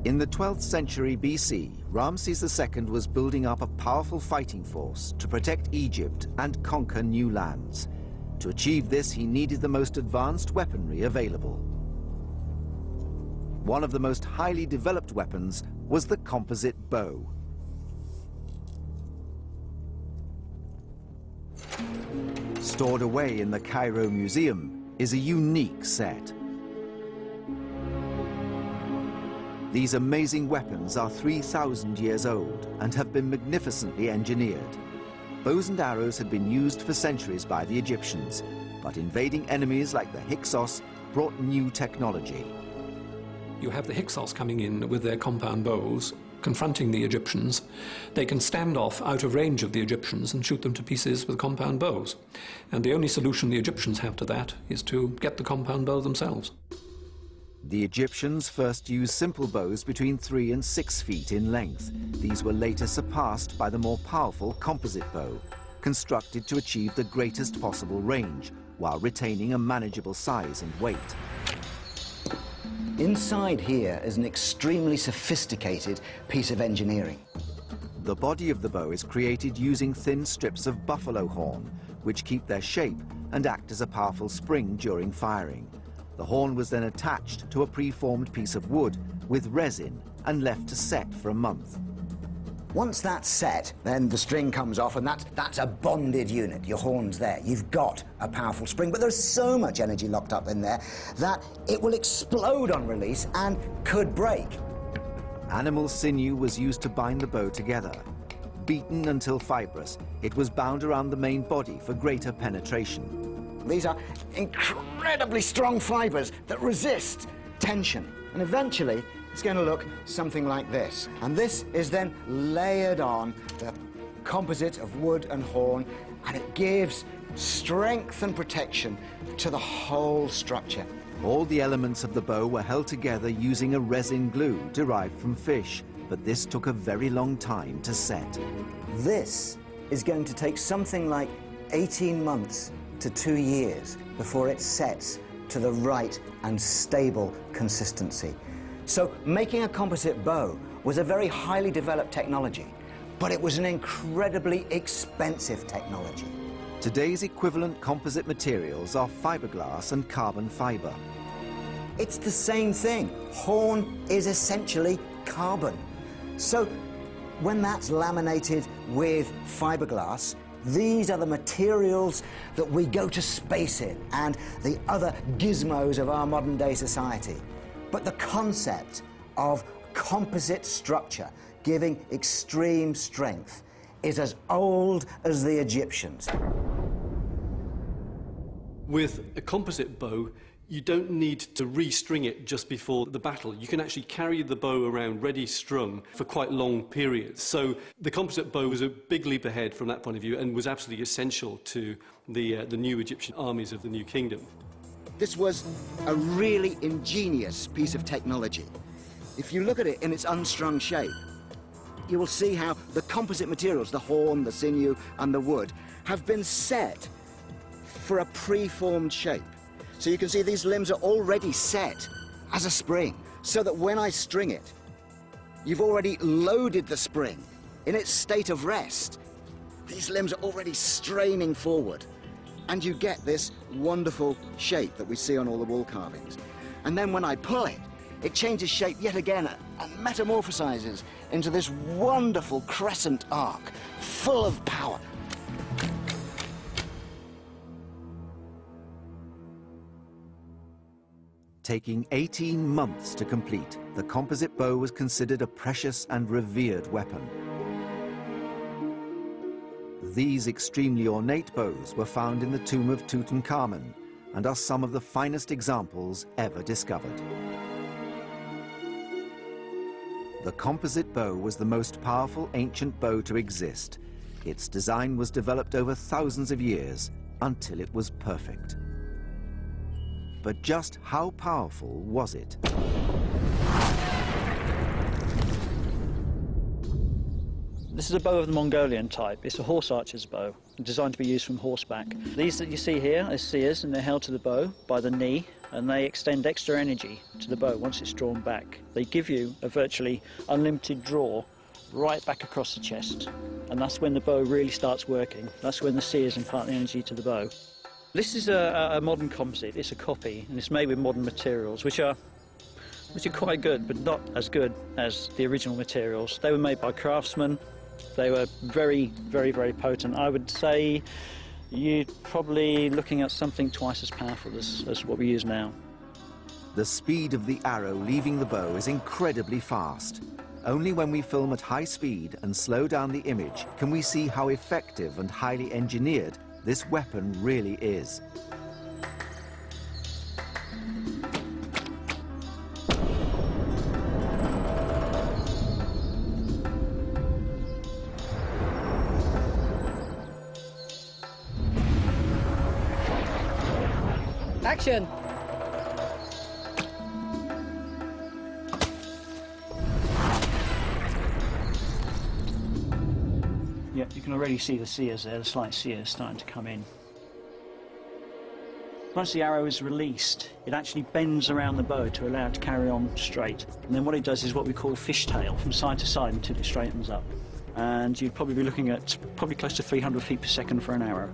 In the 12th century BC, Ramses II was building up a powerful fighting force to protect Egypt and conquer new lands. To achieve this, he needed the most advanced weaponry available. One of the most highly developed weapons was the composite bow. Stored away in the Cairo Museum is a unique set. These amazing weapons are 3,000 years old and have been magnificently engineered. Bows and arrows had been used for centuries by the Egyptians, but invading enemies like the Hyksos brought new technology. You have the Hyksos coming in with their compound bows, confronting the Egyptians. They can stand off out of range of the Egyptians and shoot them to pieces with compound bows. And the only solution the Egyptians have to that is to get the compound bow themselves. The Egyptians first used simple bows between 3 and 6 feet in length. These were later surpassed by the more powerful composite bow, constructed to achieve the greatest possible range, while retaining a manageable size and weight. Inside here is an extremely sophisticated piece of engineering. The body of the bow is created using thin strips of buffalo horn, which keep their shape and act as a powerful spring during firing. The horn was then attached to a preformed piece of wood with resin and left to set for a month. Once that's set, then the string comes off, and that's a bonded unit. Your horn's there. You've got a powerful spring, but there's so much energy locked up in there that it will explode on release and could break. Animal sinew was used to bind the bow together. Beaten until fibrous, it was bound around the main body for greater penetration. These are incredibly strong fibers that resist tension, and eventually it's going to look something like this. And this is then layered on the composite of wood and horn, and it gives strength and protection to the whole structure. All the elements of the bow were held together using a resin glue derived from fish, but this took a very long time to set. This is going to take something like 18 months to 2 years before it sets to the right and stable consistency. So making a composite bow was a very highly developed technology, but it was an incredibly expensive technology. Today's equivalent composite materials are fiberglass and carbon fiber. It's the same thing. Horn is essentially carbon. So when that's laminated with fiberglass, these are the materials that we go to space in and the other gizmos of our modern day society. But the concept of composite structure giving extreme strength is as old as the Egyptians. With a composite bow, you don't need to restring it just before the battle. You can actually carry the bow around ready strung for quite long periods. So the composite bow was a big leap ahead from that point of view and was absolutely essential to the new Egyptian armies of the New Kingdom. This was a really ingenious piece of technology. If you look at it in its unstrung shape, you will see how the composite materials, the horn, the sinew, and the wood, have been set for a preformed shape. So you can see these limbs are already set as a spring, so that when I string it, you've already loaded the spring in its state of rest. These limbs are already straining forward, and you get this wonderful shape that we see on all the wall carvings. And then when I pull it, it changes shape yet again and metamorphosizes into this wonderful crescent arc, full of power. Taking 18 months to complete, the composite bow was considered a precious and revered weapon. These extremely ornate bows were found in the tomb of Tutankhamun and are some of the finest examples ever discovered. The composite bow was the most powerful ancient bow to exist. Its design was developed over thousands of years until it was perfect. But just how powerful was it? This is a bow of the Mongolian type. It's a horse archer's bow, designed to be used from horseback. These that you see here are seers, and they're held to the bow by the knee, and they extend extra energy to the bow once it's drawn back. They give you a virtually unlimited draw right back across the chest, and that's when the bow really starts working. That's when the sears impart the energy to the bow. This is a modern composite. It's a copy, and it's made with modern materials, which are quite good, but not as good as the original materials. They were made by craftsmen. They were very, very, very potent. I would say you're probably looking at something twice as powerful as what we use now. The speed of the arrow leaving the bow is incredibly fast. Only when we film at high speed and slow down the image can we see how effective and highly engineered this weapon really is. Action! Yeah, you can already see the sears there, the slight sears starting to come in. Once the arrow is released, it actually bends around the bow to allow it to carry on straight. And then what it does is what we call fishtail, from side to side until it straightens up. And you'd probably be looking at probably close to 300 feet per second for an arrow.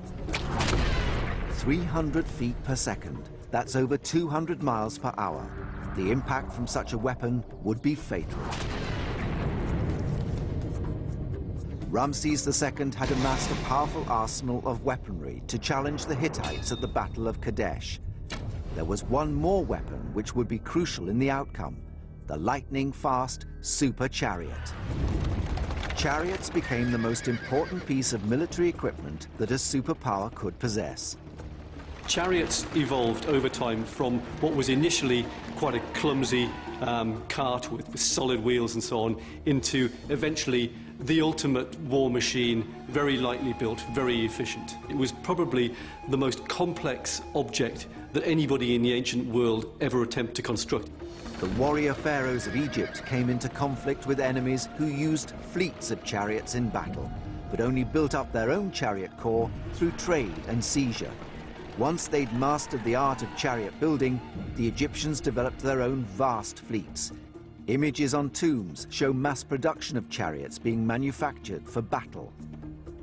300 feet per second. That's over 200 miles per hour. The impact from such a weapon would be fatal. Ramses II had amassed a powerful arsenal of weaponry to challenge the Hittites at the Battle of Kadesh. There was one more weapon which would be crucial in the outcome: the lightning-fast super chariot. Chariots became the most important piece of military equipment that a superpower could possess. Chariots evolved over time from what was initially quite a clumsy cart with solid wheels and so on, into eventually the ultimate war machine, very lightly built, very efficient. It was probably the most complex object that anybody in the ancient world ever attempted to construct. The warrior pharaohs of Egypt came into conflict with enemies who used fleets of chariots in battle, but only built up their own chariot corps through trade and seizure. Once they'd mastered the art of chariot building, the Egyptians developed their own vast fleets. Images on tombs show mass production of chariots being manufactured for battle.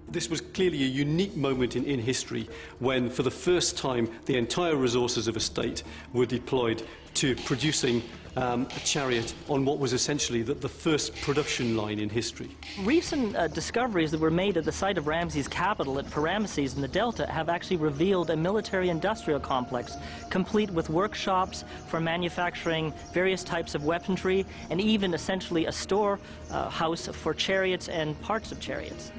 This was clearly a unique moment in history when, for the first time, the entire resources of a state were deployed to producing a chariot on what was essentially the first production line in history. Recent discoveries that were made at the site of Ramses' capital at Paramesses in the Delta have actually revealed a military-industrial complex, complete with workshops for manufacturing various types of weaponry, and even essentially a storehouse for chariots and parts of chariots.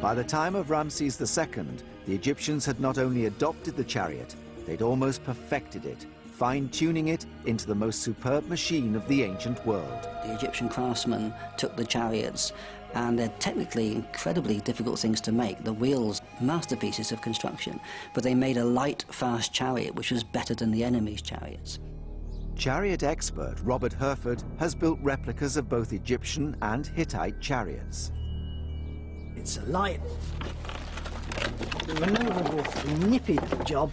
By the time of Ramses II, the Egyptians had not only adopted the chariot, they'd almost perfected it, fine-tuning it into the most superb machine of the ancient world. The Egyptian craftsmen took the chariots, and they're technically incredibly difficult things to make. The wheels, masterpieces of construction, but they made a light, fast chariot which was better than the enemy's chariots. Chariot expert Robert Herford has built replicas of both Egyptian and Hittite chariots. It's a light, manoeuvrable, nippy job.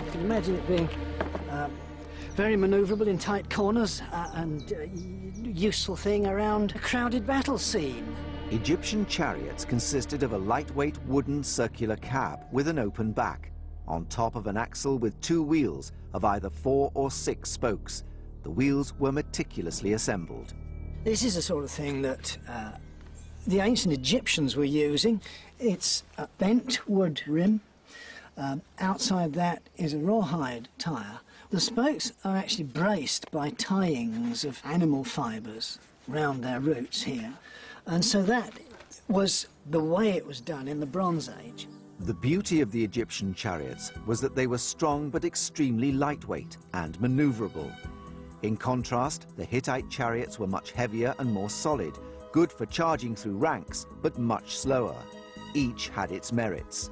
You can imagine it being very manoeuvrable in tight corners and useful thing around a crowded battle scene. Egyptian chariots consisted of a lightweight wooden circular cab with an open back, on top of an axle with two wheels of either 4 or 6 spokes. The wheels were meticulously assembled. This is the sort of thing that the ancient Egyptians were using. It's a bent wood rim. Outside that is a rawhide tyre. The spokes are actually braced by tyings of animal fibres round their roots here. And so that was the way it was done in the Bronze Age. The beauty of the Egyptian chariots was that they were strong but extremely lightweight and manoeuvrable. In contrast, the Hittite chariots were much heavier and more solid, good for charging through ranks, but much slower. Each had its merits.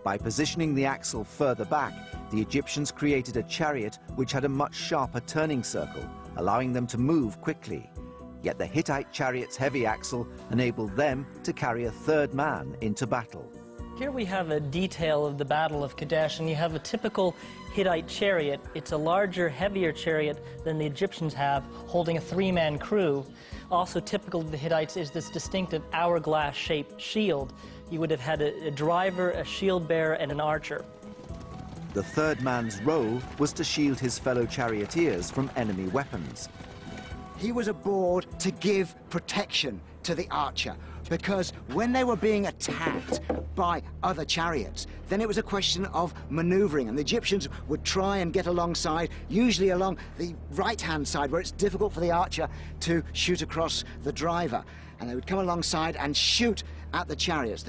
By positioning the axle further back, the Egyptians created a chariot which had a much sharper turning circle, allowing them to move quickly. Yet the Hittite chariot's heavy axle enabled them to carry a third man into battle. Here we have a detail of the Battle of Kadesh, and you have a typical Hittite chariot. It's a larger, heavier chariot than the Egyptians have, holding a three-man crew. Also typical of the Hittites is this distinctive hourglass-shaped shield. You would have had a driver, a shield bearer, and an archer. The third man's role was to shield his fellow charioteers from enemy weapons. He was aboard to give protection to the archer, because when they were being attacked by other chariots, then it was a question of maneuvering, and the Egyptians would try and get alongside, usually along the right-hand side, where it's difficult for the archer to shoot across the driver, and they would come alongside and shoot at the chariots.